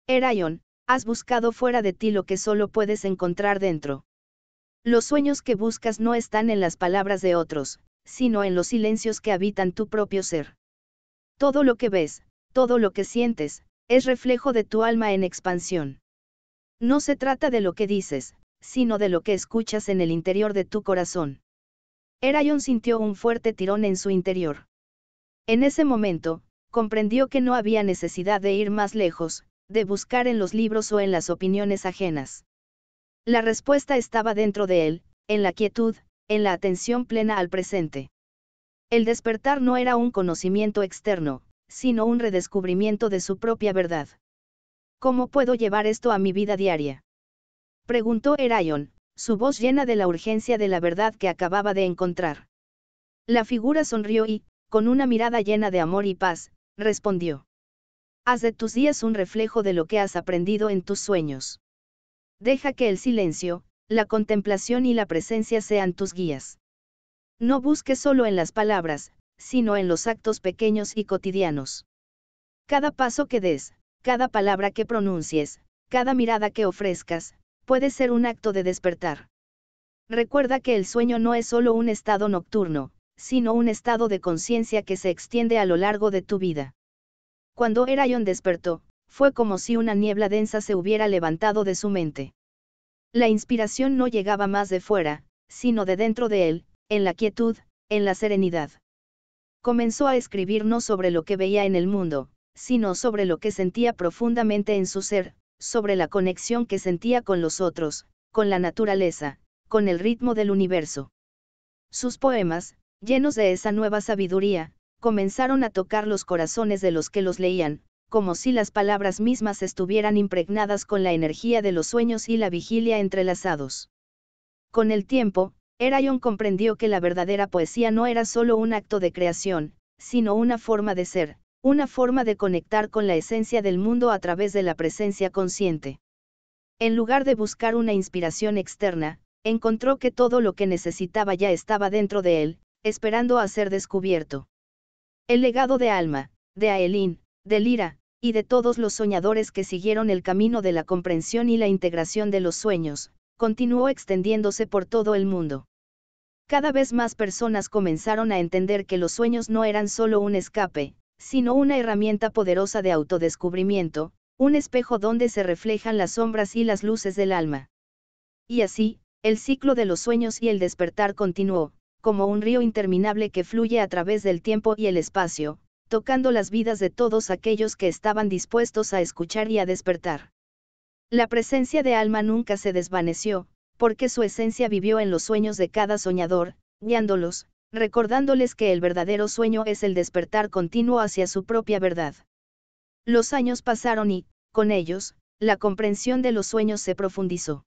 A: Erayon, has buscado fuera de ti lo que solo puedes encontrar dentro. Los sueños que buscas no están en las palabras de otros, sino en los silencios que habitan tu propio ser. Todo lo que ves, todo lo que sientes, es reflejo de tu alma en expansión. No se trata de lo que dices, sino de lo que escuchas en el interior de tu corazón. Erayon sintió un fuerte tirón en su interior. En ese momento, comprendió que no había necesidad de ir más lejos, de buscar en los libros o en las opiniones ajenas. La respuesta estaba dentro de él, en la quietud, en la atención plena al presente. El despertar no era un conocimiento externo, sino un redescubrimiento de su propia verdad. ¿Cómo puedo llevar esto a mi vida diaria?, preguntó Erayon, su voz llena de la urgencia de la verdad que acababa de encontrar. La figura sonrió y, con una mirada llena de amor y paz, respondió: haz de tus días un reflejo de lo que has aprendido en tus sueños. Deja que el silencio, la contemplación y la presencia sean tus guías. No busques solo en las palabras, sino en los actos pequeños y cotidianos. Cada paso que des, cada palabra que pronuncies, cada mirada que ofrezcas, puede ser un acto de despertar. Recuerda que el sueño no es solo un estado nocturno, sino un estado de conciencia que se extiende a lo largo de tu vida. Cuando Erayon despertó, fue como si una niebla densa se hubiera levantado de su mente. La inspiración no llegaba más de fuera, sino de dentro de él, en la quietud, en la serenidad. Comenzó a escribir no sobre lo que veía en el mundo, sino sobre lo que sentía profundamente en su ser, sobre la conexión que sentía con los otros, con la naturaleza, con el ritmo del universo. Sus poemas, llenos de esa nueva sabiduría, comenzaron a tocar los corazones de los que los leían, como si las palabras mismas estuvieran impregnadas con la energía de los sueños y la vigilia entrelazados. Con el tiempo, Erayon comprendió que la verdadera poesía no era solo un acto de creación, sino una forma de ser, una forma de conectar con la esencia del mundo a través de la presencia consciente. En lugar de buscar una inspiración externa, encontró que todo lo que necesitaba ya estaba dentro de él, esperando a ser descubierto. El legado de Alma, de Aelin, de Lyra, y de todos los soñadores que siguieron el camino de la comprensión y la integración de los sueños, continuó extendiéndose por todo el mundo. Cada vez más personas comenzaron a entender que los sueños no eran solo un escape, sino una herramienta poderosa de autodescubrimiento, un espejo donde se reflejan las sombras y las luces del alma. Y así, el ciclo de los sueños y el despertar continuó, como un río interminable que fluye a través del tiempo y el espacio, tocando las vidas de todos aquellos que estaban dispuestos a escuchar y a despertar. La presencia de Alma nunca se desvaneció, porque su esencia vivió en los sueños de cada soñador, guiándolos, recordándoles que el verdadero sueño es el despertar continuo hacia su propia verdad. Los años pasaron y, con ellos, la comprensión de los sueños se profundizó.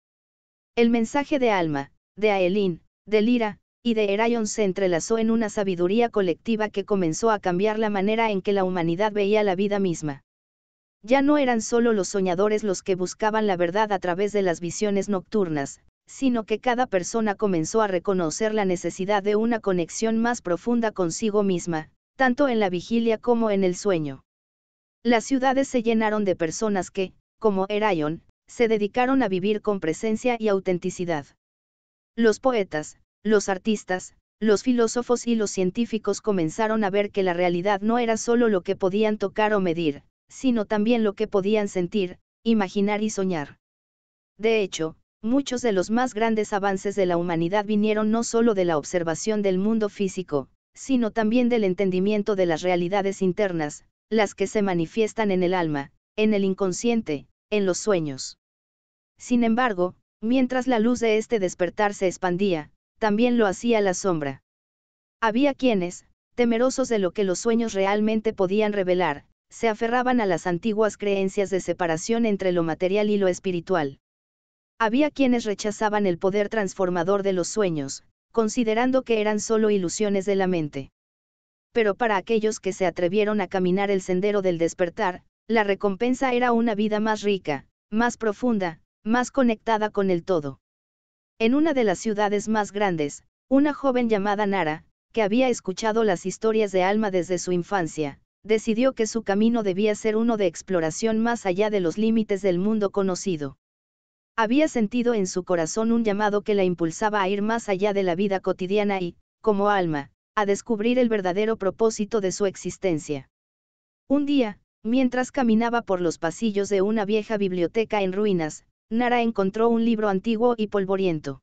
A: El mensaje de Alma, de Aelin, de Lyra, y de Erayon se entrelazó en una sabiduría colectiva que comenzó a cambiar la manera en que la humanidad veía la vida misma. Ya no eran solo los soñadores los que buscaban la verdad a través de las visiones nocturnas, sino que cada persona comenzó a reconocer la necesidad de una conexión más profunda consigo misma, tanto en la vigilia como en el sueño. Las ciudades se llenaron de personas que, como Erayon, se dedicaron a vivir con presencia y autenticidad. Los poetas, los artistas, los filósofos y los científicos comenzaron a ver que la realidad no era solo lo que podían tocar o medir, sino también lo que podían sentir, imaginar y soñar. De hecho, muchos de los más grandes avances de la humanidad vinieron no solo de la observación del mundo físico, sino también del entendimiento de las realidades internas, las que se manifiestan en el alma, en el inconsciente, en los sueños. Sin embargo, mientras la luz de este despertar se expandía, también lo hacía la sombra. Había quienes, temerosos de lo que los sueños realmente podían revelar, se aferraban a las antiguas creencias de separación entre lo material y lo espiritual. Había quienes rechazaban el poder transformador de los sueños, considerando que eran solo ilusiones de la mente. Pero para aquellos que se atrevieron a caminar el sendero del despertar, la recompensa era una vida más rica, más profunda, más conectada con el todo. En una de las ciudades más grandes, una joven llamada Nara, que había escuchado las historias de Alma desde su infancia, decidió que su camino debía ser uno de exploración más allá de los límites del mundo conocido. Había sentido en su corazón un llamado que la impulsaba a ir más allá de la vida cotidiana y, como alma, a descubrir el verdadero propósito de su existencia. Un día, mientras caminaba por los pasillos de una vieja biblioteca en ruinas, Nara encontró un libro antiguo y polvoriento.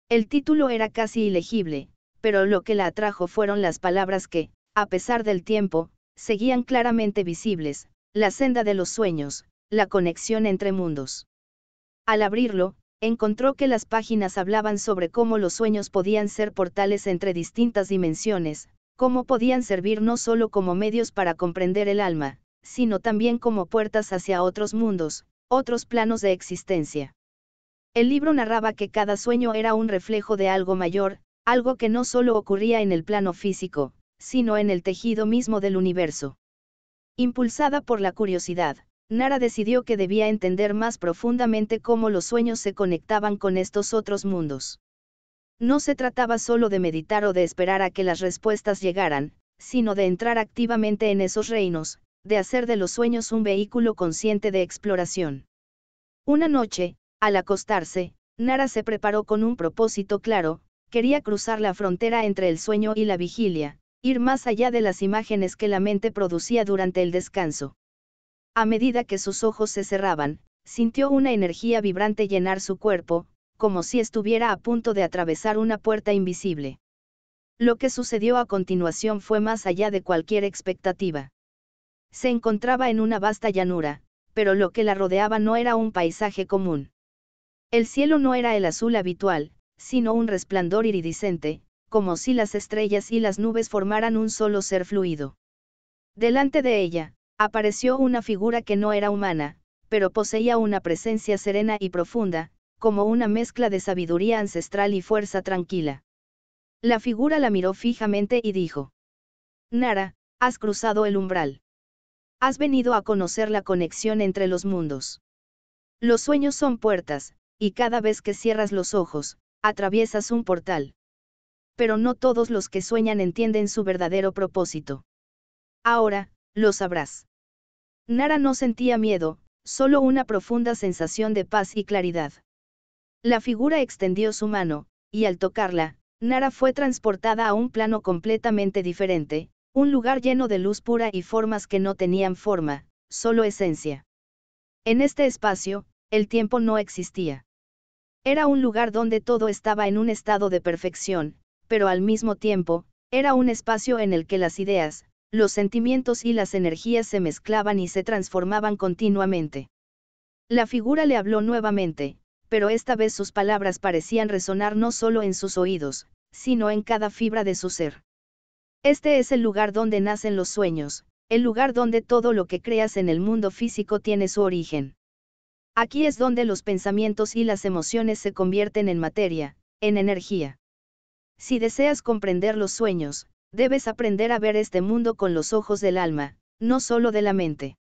A: El título era casi ilegible, pero lo que la atrajo fueron las palabras que, a pesar del tiempo, seguían claramente visibles: la senda de los sueños, la conexión entre mundos. Al abrirlo, encontró que las páginas hablaban sobre cómo los sueños podían ser portales entre distintas dimensiones, cómo podían servir no solo como medios para comprender el alma, sino también como puertas hacia otros mundos, otros planos de existencia. El libro narraba que cada sueño era un reflejo de algo mayor, algo que no solo ocurría en el plano físico, sino en el tejido mismo del universo. Impulsada por la curiosidad, Nara decidió que debía entender más profundamente cómo los sueños se conectaban con estos otros mundos. No se trataba solo de meditar o de esperar a que las respuestas llegaran, sino de entrar activamente en esos reinos, de hacer de los sueños un vehículo consciente de exploración. Una noche, al acostarse, Nara se preparó con un propósito claro: quería cruzar la frontera entre el sueño y la vigilia, ir más allá de las imágenes que la mente producía durante el descanso. A medida que sus ojos se cerraban, sintió una energía vibrante llenar su cuerpo, como si estuviera a punto de atravesar una puerta invisible. Lo que sucedió a continuación fue más allá de cualquier expectativa. Se encontraba en una vasta llanura, pero lo que la rodeaba no era un paisaje común. El cielo no era el azul habitual, sino un resplandor iridiscente, como si las estrellas y las nubes formaran un solo ser fluido. Delante de ella, apareció una figura que no era humana, pero poseía una presencia serena y profunda, como una mezcla de sabiduría ancestral y fuerza tranquila. La figura la miró fijamente y dijo: Nara, has cruzado el umbral. Has venido a conocer la conexión entre los mundos. Los sueños son puertas, y cada vez que cierras los ojos, atraviesas un portal. Pero no todos los que sueñan entienden su verdadero propósito. Ahora, lo sabrás. Nara no sentía miedo, solo una profunda sensación de paz y claridad. La figura extendió su mano, y al tocarla, Nara fue transportada a un plano completamente diferente, un lugar lleno de luz pura y formas que no tenían forma, solo esencia. En este espacio, el tiempo no existía. Era un lugar donde todo estaba en un estado de perfección, pero al mismo tiempo, era un espacio en el que las ideas, los sentimientos y las energías se mezclaban y se transformaban continuamente. La figura le habló nuevamente, pero esta vez sus palabras parecían resonar no solo en sus oídos, sino en cada fibra de su ser. Este es el lugar donde nacen los sueños, el lugar donde todo lo que creas en el mundo físico tiene su origen. Aquí es donde los pensamientos y las emociones se convierten en materia, en energía. Si deseas comprender los sueños, debes aprender a ver este mundo con los ojos del alma, no solo de la mente.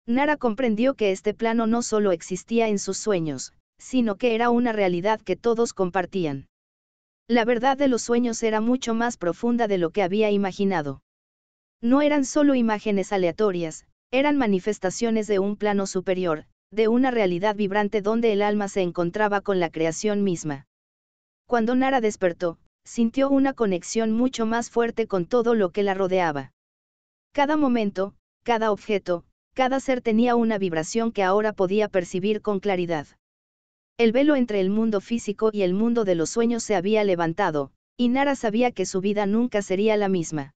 A: Nara comprendió que este plano no solo existía en sus sueños, sino que era una realidad que todos compartían. La verdad de los sueños era mucho más profunda de lo que había imaginado. No eran solo imágenes aleatorias, eran manifestaciones de un plano superior, de una realidad vibrante donde el alma se encontraba con la creación misma. Cuando Nara despertó, sintió una conexión mucho más fuerte con todo lo que la rodeaba. Cada momento, cada objeto, cada ser tenía una vibración que ahora podía percibir con claridad. El velo entre el mundo físico y el mundo de los sueños se había levantado, y Nara sabía que su vida nunca sería la misma.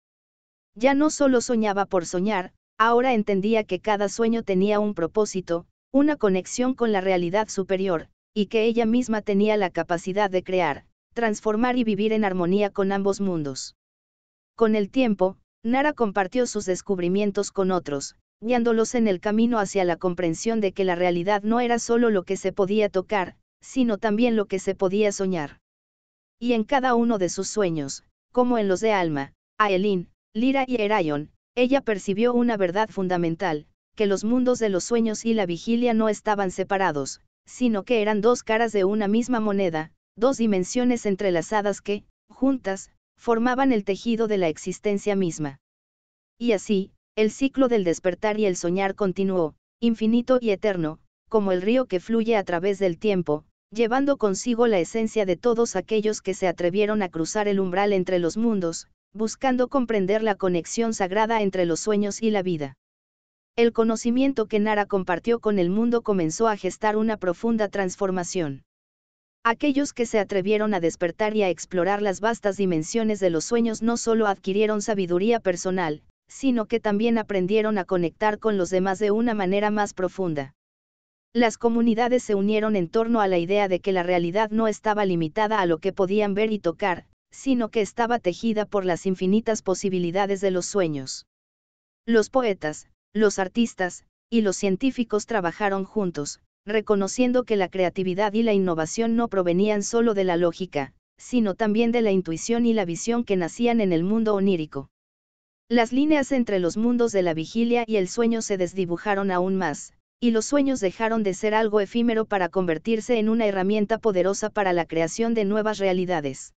A: Ya no solo soñaba por soñar, ahora entendía que cada sueño tenía un propósito, una conexión con la realidad superior, y que ella misma tenía la capacidad de crear, transformar y vivir en armonía con ambos mundos. Con el tiempo, Nara compartió sus descubrimientos con otros, guiándolos en el camino hacia la comprensión de que la realidad no era solo lo que se podía tocar, sino también lo que se podía soñar. Y en cada uno de sus sueños, como en los de Alma, Aelin, Lyra y Erayon, ella percibió una verdad fundamental, que los mundos de los sueños y la vigilia no estaban separados, sino que eran dos caras de una misma moneda, dos dimensiones entrelazadas que, juntas, formaban el tejido de la existencia misma. Y así, el ciclo del despertar y el soñar continuó, infinito y eterno, como el río que fluye a través del tiempo, llevando consigo la esencia de todos aquellos que se atrevieron a cruzar el umbral entre los mundos, buscando comprender la conexión sagrada entre los sueños y la vida. El conocimiento que Nara compartió con el mundo comenzó a gestar una profunda transformación. Aquellos que se atrevieron a despertar y a explorar las vastas dimensiones de los sueños no solo adquirieron sabiduría personal, sino que también aprendieron a conectar con los demás de una manera más profunda. Las comunidades se unieron en torno a la idea de que la realidad no estaba limitada a lo que podían ver y tocar, sino que estaba tejida por las infinitas posibilidades de los sueños. Los poetas, los artistas, y los científicos trabajaron juntos, reconociendo que la creatividad y la innovación no provenían solo de la lógica, sino también de la intuición y la visión que nacían en el mundo onírico. Las líneas entre los mundos de la vigilia y el sueño se desdibujaron aún más, y los sueños dejaron de ser algo efímero para convertirse en una herramienta poderosa para la creación de nuevas realidades.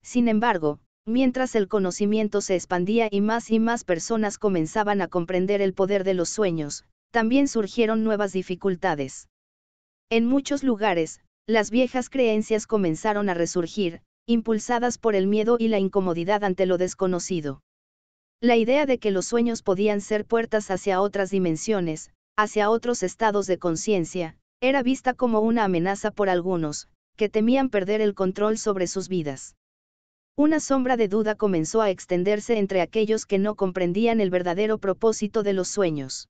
A: Sin embargo, mientras el conocimiento se expandía y más personas comenzaban a comprender el poder de los sueños, también surgieron nuevas dificultades. En muchos lugares, las viejas creencias comenzaron a resurgir, impulsadas por el miedo y la incomodidad ante lo desconocido. La idea de que los sueños podían ser puertas hacia otras dimensiones, hacia otros estados de conciencia, era vista como una amenaza por algunos, que temían perder el control sobre sus vidas. Una sombra de duda comenzó a extenderse entre aquellos que no comprendían el verdadero propósito de los sueños.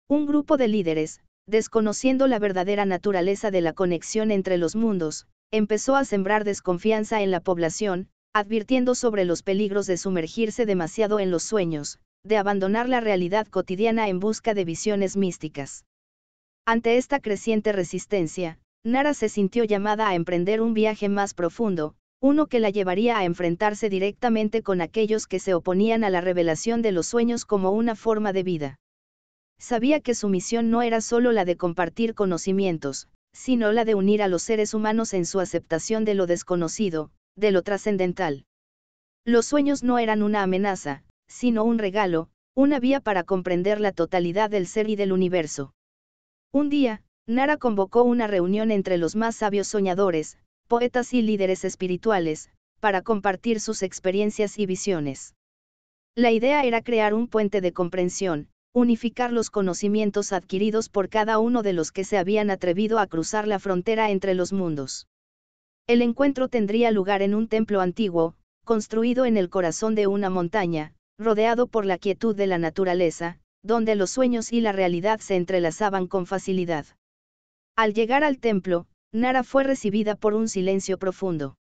A: Un grupo de líderes, desconociendo la verdadera naturaleza de la conexión entre los mundos, empezó a sembrar desconfianza en la población, advirtiendo sobre los peligros de sumergirse demasiado en los sueños, de abandonar la realidad cotidiana en busca de visiones místicas. Ante esta creciente resistencia, Nara se sintió llamada a emprender un viaje más profundo, uno que la llevaría a enfrentarse directamente con aquellos que se oponían a la revelación de los sueños como una forma de vida. Sabía que su misión no era solo la de compartir conocimientos, sino la de unir a los seres humanos en su aceptación de lo desconocido, de lo trascendental. Los sueños no eran una amenaza, sino un regalo, una vía para comprender la totalidad del ser y del universo. Un día, Nara convocó una reunión entre los más sabios soñadores, poetas y líderes espirituales, para compartir sus experiencias y visiones. La idea era crear un puente de comprensión, unificar los conocimientos adquiridos por cada uno de los que se habían atrevido a cruzar la frontera entre los mundos. El encuentro tendría lugar en un templo antiguo, construido en el corazón de una montaña, rodeado por la quietud de la naturaleza, donde los sueños y la realidad se entrelazaban con facilidad. Al llegar al templo, Nara fue recibida por un silencio profundo.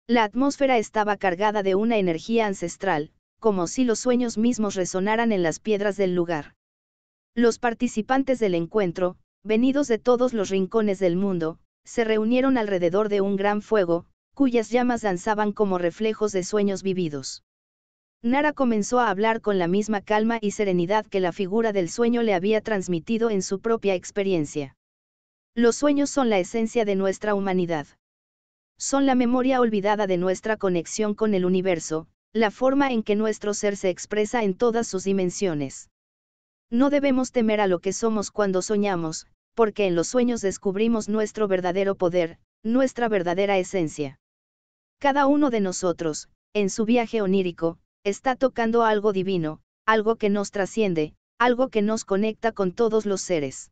A: La atmósfera estaba cargada de una energía ancestral, como si los sueños mismos resonaran en las piedras del lugar. Los participantes del encuentro, venidos de todos los rincones del mundo, se reunieron alrededor de un gran fuego, cuyas llamas danzaban como reflejos de sueños vividos. Nara comenzó a hablar con la misma calma y serenidad que la figura del sueño le había transmitido en su propia experiencia. Los sueños son la esencia de nuestra humanidad. Son la memoria olvidada de nuestra conexión con el universo, la forma en que nuestro ser se expresa en todas sus dimensiones. No debemos temer a lo que somos cuando soñamos, porque en los sueños descubrimos nuestro verdadero poder, nuestra verdadera esencia. Cada uno de nosotros, en su viaje onírico, está tocando algo divino, algo que nos trasciende, algo que nos conecta con todos los seres.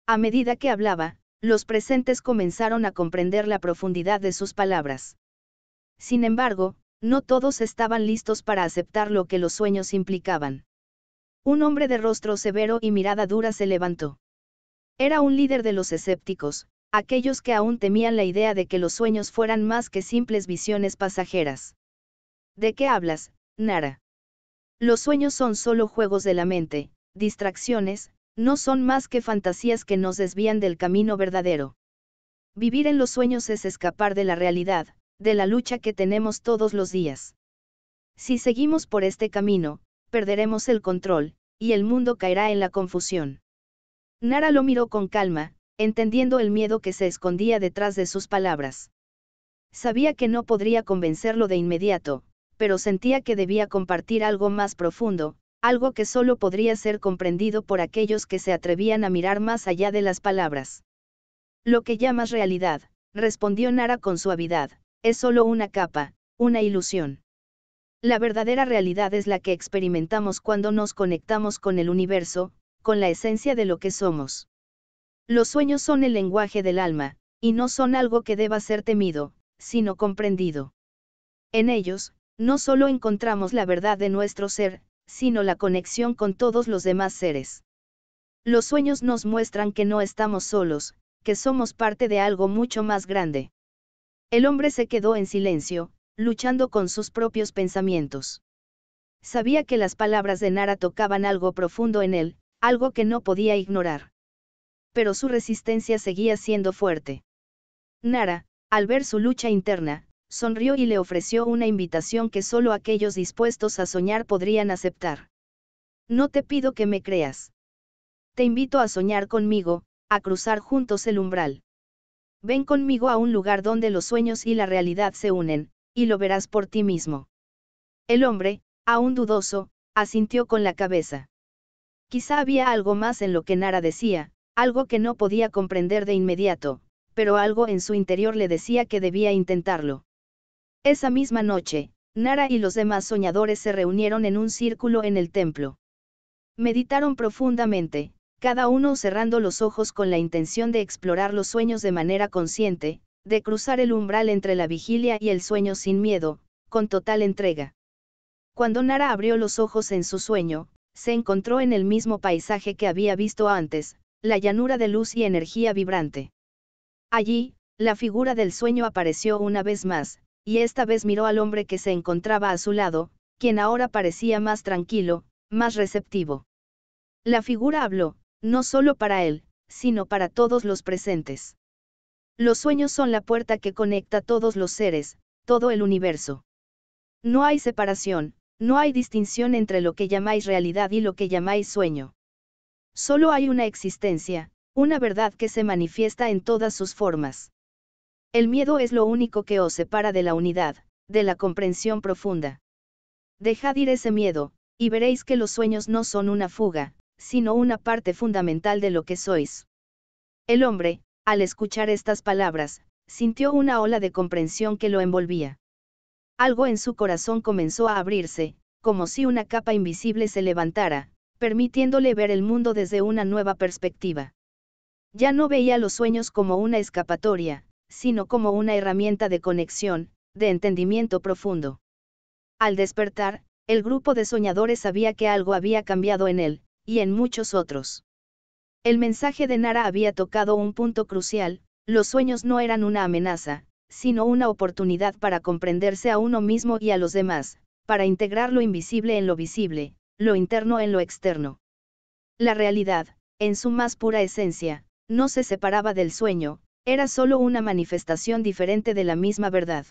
A: A medida que hablaba, los presentes comenzaron a comprender la profundidad de sus palabras. Sin embargo, no todos estaban listos para aceptar lo que los sueños implicaban. Un hombre de rostro severo y mirada dura se levantó. Era un líder de los escépticos, aquellos que aún temían la idea de que los sueños fueran más que simples visiones pasajeras. ¿De qué hablas, Nara? Los sueños son solo juegos de la mente, distracciones, no son más que fantasías que nos desvían del camino verdadero. Vivir en los sueños es escapar de la realidad, de la lucha que tenemos todos los días. Si seguimos por este camino, perderemos el control, y el mundo caerá en la confusión. Nara lo miró con calma, entendiendo el miedo que se escondía detrás de sus palabras. Sabía que no podría convencerlo de inmediato, pero sentía que debía compartir algo más profundo, algo que solo podría ser comprendido por aquellos que se atrevían a mirar más allá de las palabras. Lo que llamas realidad, respondió Nara con suavidad, es solo una capa, una ilusión. La verdadera realidad es la que experimentamos cuando nos conectamos con el universo, con la esencia de lo que somos. Los sueños son el lenguaje del alma, y no son algo que deba ser temido, sino comprendido. En ellos, no solo encontramos la verdad de nuestro ser, sino la conexión con todos los demás seres. Los sueños nos muestran que no estamos solos, que somos parte de algo mucho más grande. El hombre se quedó en silencio, luchando con sus propios pensamientos. Sabía que las palabras de Nara tocaban algo profundo en él, algo que no podía ignorar. Pero su resistencia seguía siendo fuerte. Nara, al ver su lucha interna, sonrió y le ofreció una invitación que solo aquellos dispuestos a soñar podrían aceptar. No te pido que me creas. Te invito a soñar conmigo, a cruzar juntos el umbral. Ven conmigo a un lugar donde los sueños y la realidad se unen, y lo verás por ti mismo. El hombre, aún dudoso, asintió con la cabeza. Quizá había algo más en lo que Nara decía, algo que no podía comprender de inmediato, pero algo en su interior le decía que debía intentarlo. Esa misma noche, Nara y los demás soñadores se reunieron en un círculo en el templo. Meditaron profundamente, cada uno cerrando los ojos con la intención de explorar los sueños de manera consciente, de cruzar el umbral entre la vigilia y el sueño sin miedo, con total entrega. Cuando Nara abrió los ojos en su sueño, se encontró en el mismo paisaje que había visto antes, la llanura de luz y energía vibrante. Allí, la figura del sueño apareció una vez más, y esta vez miró al hombre que se encontraba a su lado, quien ahora parecía más tranquilo, más receptivo. La figura habló, no solo para él, sino para todos los presentes. Los sueños son la puerta que conecta todos los seres, todo el universo. No hay separación, no hay distinción entre lo que llamáis realidad y lo que llamáis sueño. Solo hay una existencia, una verdad que se manifiesta en todas sus formas. El miedo es lo único que os separa de la unidad, de la comprensión profunda. Dejad ir ese miedo, y veréis que los sueños no son una fuga, sino una parte fundamental de lo que sois. El hombre, al escuchar estas palabras, sintió una ola de comprensión que lo envolvía. Algo en su corazón comenzó a abrirse, como si una capa invisible se levantara, permitiéndole ver el mundo desde una nueva perspectiva. Ya no veía los sueños como una escapatoria, sino como una herramienta de conexión, de entendimiento profundo. Al despertar, el grupo de soñadores sabía que algo había cambiado en él, y en muchos otros. El mensaje de Nara había tocado un punto crucial, los sueños no eran una amenaza, sino una oportunidad para comprenderse a uno mismo y a los demás, para integrar lo invisible en lo visible, lo interno en lo externo. La realidad, en su más pura esencia, no se separaba del sueño, era solo una manifestación diferente de la misma verdad.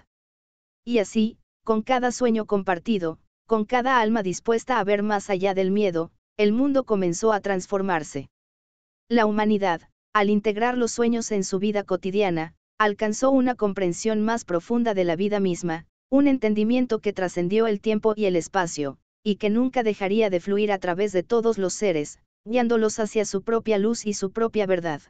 A: Y así, con cada sueño compartido, con cada alma dispuesta a ver más allá del miedo, el mundo comenzó a transformarse. La humanidad, al integrar los sueños en su vida cotidiana, alcanzó una comprensión más profunda de la vida misma, un entendimiento que trascendió el tiempo y el espacio, y que nunca dejaría de fluir a través de todos los seres, guiándolos hacia su propia luz y su propia verdad.